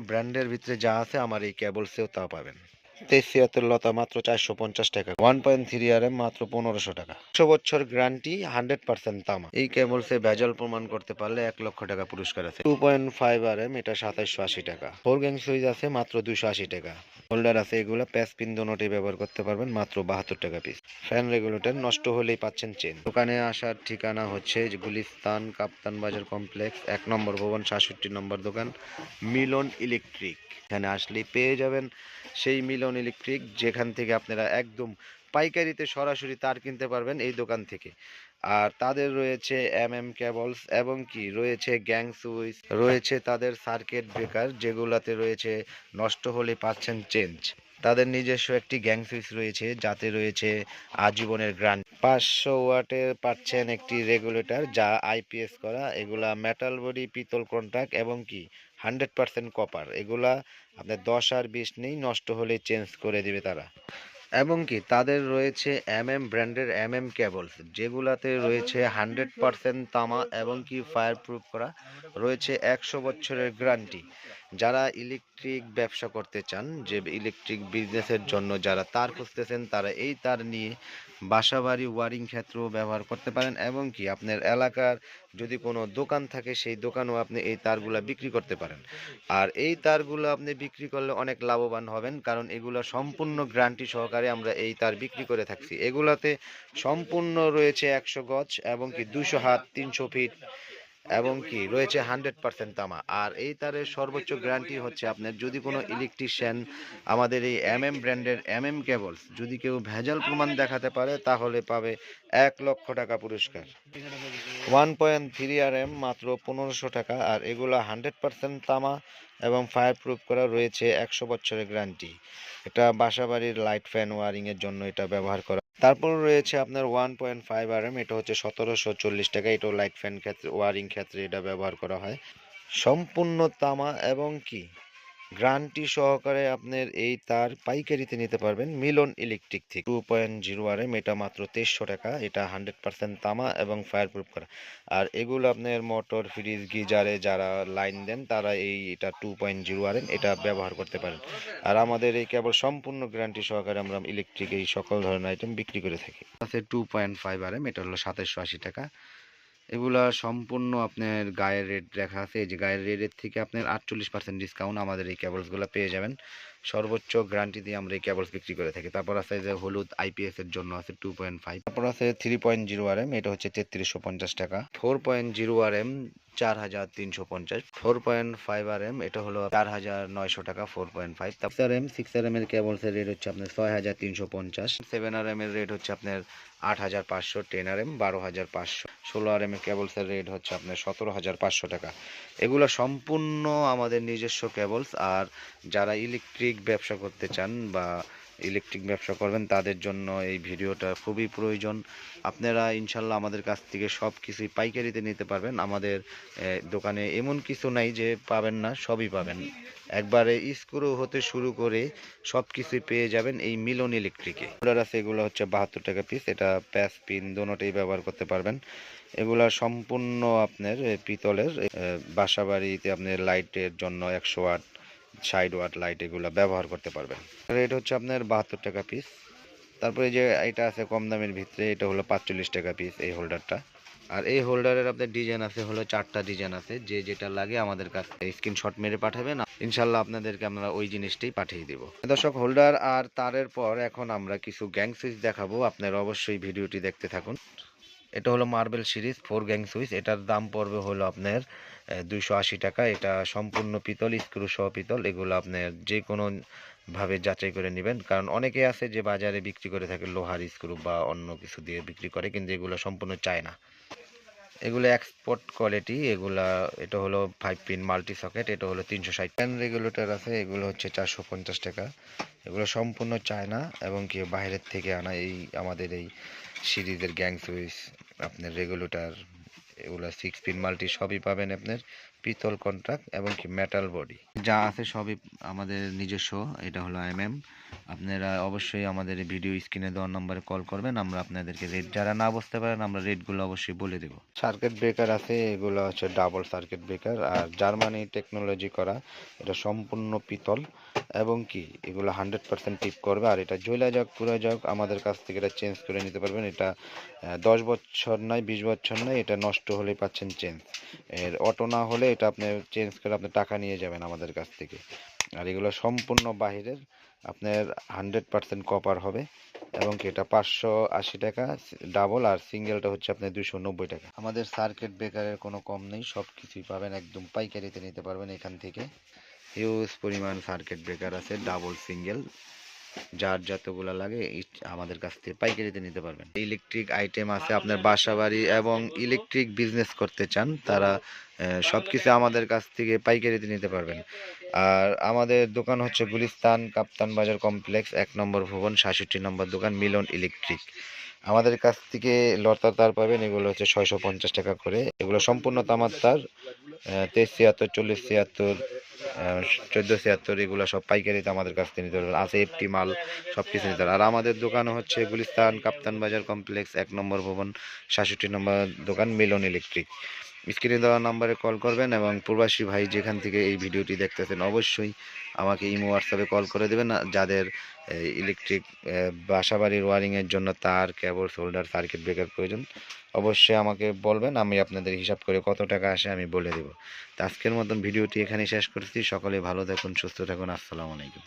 ব্র্যান্ডের ভিতরে যা আছে আমার এই কেবলসেও তা পাবেন। 2376 লতা মাত্র 450 টাকা, 1.3 RM মাত্র 1500 টাকা, 100 বছর গ্যারান্টি, 100% তামা। এই কেবলসে ভেজাল প্রমাণ করতে পারলে 1 লক্ষ টাকা পুরস্কার আছে। 2.5 RM এটা 2780 টাকা। 4 গ্যাং সুইচ আছে মাত্র 280 টাকা। হোল্ডার আছে, এগুলো প্যাচ পিন দোনোটি ব্যবহার করতে পারবেন মাত্র 72 টাকা পিস। ফ্যান রেগুলেটর নষ্ট হলেই পাচ্ছেন চেন। দোকানে আসার ঠিকানা হচ্ছে গুলিস্তান কাপ্তান বাজার কমপ্লেক্স, 1 নম্বর ভবন, 67 নম্বর দোকান, মিলন ইলেকট্রিক। এখানে আসলেই পেয়ে যাবেন সেই মিলন ইলেকট্রিক, যেখান থেকে আপনারা একদম পাইকারিতে সরাসরি তার কিনতে পারবেন এই দোকান থেকে। আর তাদের রয়েছে কেবলস এবং কি রয়েছে গ্যাং সুইচ, রয়েছে তাদের সার্কিট ব্রেকার, যেগুলাতে রয়েছে নষ্ট হলে পাচ্ছেন চেঞ্জ। তাদের নিজস্ব একটি গ্যাং সুইচ রয়েছে, যাতে রয়েছে আজীবনের গ্যারান্টি। 500 ওয়াটের পাচ্ছেন একটি রেগুলেটর, যা আইপিএস করা। এগুলা মেটাল বডি, পিতল কন্টাক্ট এবং কি 100% কপার। এগুলা আপনার 10 আর 20 নেই, নষ্ট হলে চেঞ্জ করে দিবে তারা। এবং কি তাদের রয়েছে ব্র্যান্ডের কেবলস, যেগুলাতে রয়েছে 100% তামা এবং কি ফায়ার প্রুফ করা, রয়েছে 100 বছরের গ্যারান্টি। যারা ইলেকট্রিক ব্যবসা করতে চান, যে ইলেকট্রিক বিজনেসের জন্য যারা তার খুঁজতেছেন, তারা এই তার নিয়ে বাসাবাড়ি ওয়ারিং ক্ষেত্রেও ব্যবহার করতে পারেন। এবং কি আপনার এলাকার যদি কোনো দোকান থাকে, সেই দোকানেও আপনি এই তারগুলা বিক্রি করতে পারেন। আর এই তারগুলো আপনি বিক্রি করলে অনেক লাভবান হবেন, কারণ এগুলো সম্পূর্ণ গ্যারান্টি সহকারে আমরা এই তার বিক্রি করে থাকছি। এগুলাতে সম্পূর্ণ রয়েছে 100 গজ এবং কি 200 হাত, 300 ফিট এবং কি রয়েছে 100% তামা। আর এই তারের সর্বোচ্চ গ্যারান্টি হচ্ছে আপনার, যদি কোনো ইলেকট্রিশিয়ান আমাদের এই ব্র্যান্ডের কেবলস যদি কেউ ভেজাল প্রমাণ দেখাতে পারে, তাহলে পাবে 1 লক্ষ টাকা পুরস্কার। 1.3 RM মাত্র 1500 টাকা। আর এগুলো 100% তামা এবং ফায়ার প্রুফ করা, রয়েছে 100 বছরের গ্যারান্টি। এটা বাসাবাড়ির লাইট ফ্যান ওয়ারিং এর জন্য এটা ব্যবহার করা। তারপর রয়েছে আপনার 1.5 RM, এটা হচ্ছে 1740 টাকা। এটাও লাইট ফ্যান ক্ষেত্রে, ওয়ারিং ক্ষেত্রে এটা ব্যবহার করা হয়। সম্পূর্ণ তামা এবং কি গ্যারান্টি সহকারে আপনার এই তার পাইকারিতে নিতে পারবেন মিলন ইলেকট্রিক থেকে। 2.0 RM এটা মাত্র 2300 টাকা। এটা 100% তামা এবং ফায়ার প্রুফ করা। আর এগুলো আপনার মোটর, ফ্রিজ, গিজারে যারা লাইন দেন, তারা এটা 2.0 RM এটা ব্যবহার করতে পারেন। আর আমাদের এই কেবল সম্পূর্ণ গ্যারান্টি সহকারে আমরা ইলেকট্রিক এই সকল ধরনের আইটেম বিক্রি করে থাকি। আছে 2.5 RM, এটা হলো 2780 টাকা। এগুলা সম্পূর্ণ আপনার গায়ের রেট লেখা আছে, এই যে গায়ের রেটের থেকে আপনার 48% ডিসকাউন্ট আমাদের এই কেবলসগুলো পেয়ে যাবেন। সর্বোচ্চ গ্যারান্টি দিয়ে আমরা এই কেবলস বিক্রি করে থাকি। তারপর আছে যে হলুদ আইপিএস এর জন্য আছে 2.5। তারপর আছে 3.0 RM, এটা হচ্ছে 3350 টাকা। 4.0 RM 4350। 4.5 RM এটা হলো 4900 টাকা। 4.5। তারপর 6 RM এর কেবলস এর রেট হচ্ছে আপনার 6350। 7 RM এর রেট হচ্ছে আপনার 8500। 10 RM 12500। 16 RM এর কেবলসের রেট হচ্ছে আপনার 17500 টাকা। এগুলো সম্পূর্ণ আমাদের নিজস্ব কেবলস। আর যারা ইলেকট্রিক ব্যবসা করতে চান বা ইলেকট্রিক ব্যবসা করবেন, তাদের জন্য এই ভিডিওটা খুবই প্রয়োজন। আপনারা ইনশাল্লাহ আমাদের কাছ থেকে সব কিছুই পাইকারিতে নিতে পারবেন। আমাদের দোকানে এমন কিছু নাই যে পাবেন না, সবই পাবেন। একবারে স্ক্রু হতে শুরু করে সব কিছুই পেয়ে যাবেন এই মিলন ইলেকট্রিকে। হোল্ডার আছে, এগুলো হচ্ছে 72 টাকা পিস। এটা প্যাচ পিন দোনোটাই ব্যবহার করতে পারবেন। এগুলা সম্পূর্ণ আপনার পিতলের। বাসা বাড়িতে আপনার লাইটের জন্য 100 ওয়াট, 60 ওয়াট লাইট এগুলা ব্যবহার করতে পারবেন। রেট হচ্ছে আপনার 72 টাকা পিস। তারপরে যে এটা আছে কম দামের ভিতরে, এটা হলো 45 টাকা পিস এই হোল্ডারটা। আর এই হোল্ডারের আপনার ডিজাইন আছে হলো 4টা ডিজাইন আছে। যে যেটা লাগে আমাদের কাছে স্ক্রিনশট মেরে পাঠাবেন, ইনশাল্লাহ আপনাদেরকে আমরা ওই জিনিসটাই পাঠিয়ে দিব। দর্শক, হোল্ডার আর তারের পর এখন আমরা কিছু গ্যাং সুইচ দেখাবো। আপনারা অবশ্যই ভিডিওটি দেখতে থাকুন। এটা হলো মার্বেল সিরিজ 4 গ্যাং সুইচ। এটার দাম পড়বে হলো আপনার 280 টাকা। এটা সম্পূর্ণ পিতল, স্ক্রু সহ পিতল। এগুলো আপনার যে কোনো ভাবে যাচাই করে নেবেন, কারণ অনেকে আছে যে বাজারে বিক্রি করে থাকে লোহার স্ক্রু বা অন্য কিছু দিয়ে বিক্রি করে, কিন্তু এগুলো সম্পূর্ণ চায় না। এগুলো এক্সপোর্ট কোয়ালিটি। এগুলা এটা হলো 5 পিন মাল্টি সকেট। এটা হলো 360। ফ্যান রেগুলেটর আছে, এগুলো হচ্ছে 450 টাকা। এগুলো সম্পূর্ণ চায়না এবং কি বাইরের থেকে আনা এই আমাদের এই সিরিজের গ্যাং সুইচ, আপনার রেগুলেটর, এগুলো 6 পিন মাল্টি সবই পাবেন আপনার পিতল কন্ট্রাক্ট এবং কি মেটাল বডি যা আছে সবই আমাদের নিজস্ব। এটা হলো আপনারা অবশ্যই আমাদের ভিডিও স্ক্রিনে দেওয়ার নম্বরে কল করবেন, আমরা আপনাদেরকে রেট যারা না বুঝতে পারেন আমরা রেটগুলো অবশ্যই বলে দেব। সার্কিট ব্রেকার আছে, এগুলো হচ্ছে ডাবল সার্কিট ব্রেকার আর জার্মানি টেকনোলজি করা, এটা সম্পূর্ণ পিতল এবং কি এগুলো 100% টিপ করবে। আর এটা জ্বলে যাক পুড়ে যাক আমাদের কাছ থেকে এটা চেঞ্জ করে নিতে পারবেন। এটা 10 বছর নয় 20 বছর নয়, এটা নষ্ট হলেই পাচ্ছেন চেঞ্জ। এর অটো না হলে এটা আপনি চেঞ্জ করে আপনি টাকা নিয়ে যাবেন আমাদের কাছ থেকে। আর এগুলো সম্পূর্ণ বাহিরের, আপনার 100% কপার হবে এবং কি এটা 580 টাকা ডাবল, আর সিঙ্গেলটা হচ্ছে আপনার 290 টাকা। আমাদের সার্কিট ব্রেকারের কোনো কম নেই, সব কিছুই পাবেন একদম পাইকারিতে নিতে পারবেন এখান থেকে। হিউজ পরিমাণ সার্কিট ব্রেকার আছে ডাবল সিঙ্গেল, যার যতগুলো লাগে আমাদের কাছ থেকে পাইকারিতে নিতে পারবেন। ইলেকট্রিক আইটেম আছে, আপনার বাসা বাড়ি এবং ইলেকট্রিক বিজনেস করতে চান তারা সবকিছু আমাদের কাছ থেকে পাইকারিতে নিতে পারবেন। আর আমাদের দোকান হচ্ছে গুলিস্তান কাপ্তান বাজার কমপ্লেক্স 1 নম্বর ভবন 67 নম্বর দোকান মিলন ইলেকট্রিক। আমাদের কাছ থেকে লতা তার পাবেন, এগুলো হচ্ছে 650 টাকা করে। এগুলো সম্পূর্ণ তামার তার, 2376 4076 1476 এগুলো সব পাইকারিতে আমাদের কাছ থেকে নিতে পারবেন। আছে এফটি মাল, সব কিছু নিতে পারবেন। আর আমাদের দোকান হচ্ছে গুলিস্তান কাপ্তান বাজার কমপ্লেক্স 1 নম্বর ভবন 67 নম্বর দোকান মিলন ইলেকট্রিক। স্ক্রিনে দেওয়া নাম্বারে কল করবেন এবং প্রবাসী ভাই যেখান থেকে এই ভিডিওটি দেখতেছেন অবশ্যই আমাকে ইমো হোয়াটসঅ্যাপে কল করে দেবেন। যাদের ইলেকট্রিক বাসাবাড়ির ওয়ারিংয়ের জন্য তার কেবল হোল্ডার সার্কিট ব্রেকার প্রয়োজন অবশ্যই আমাকে বলবেন, আমি আপনাদের হিসাব করে কত টাকা আসে আমি বলে দেব। তো আজকের মতন ভিডিওটি এখানেই শেষ করছি। সকলে ভালো থাকুন, সুস্থ থাকুন, আসসালামু আলাইকুম।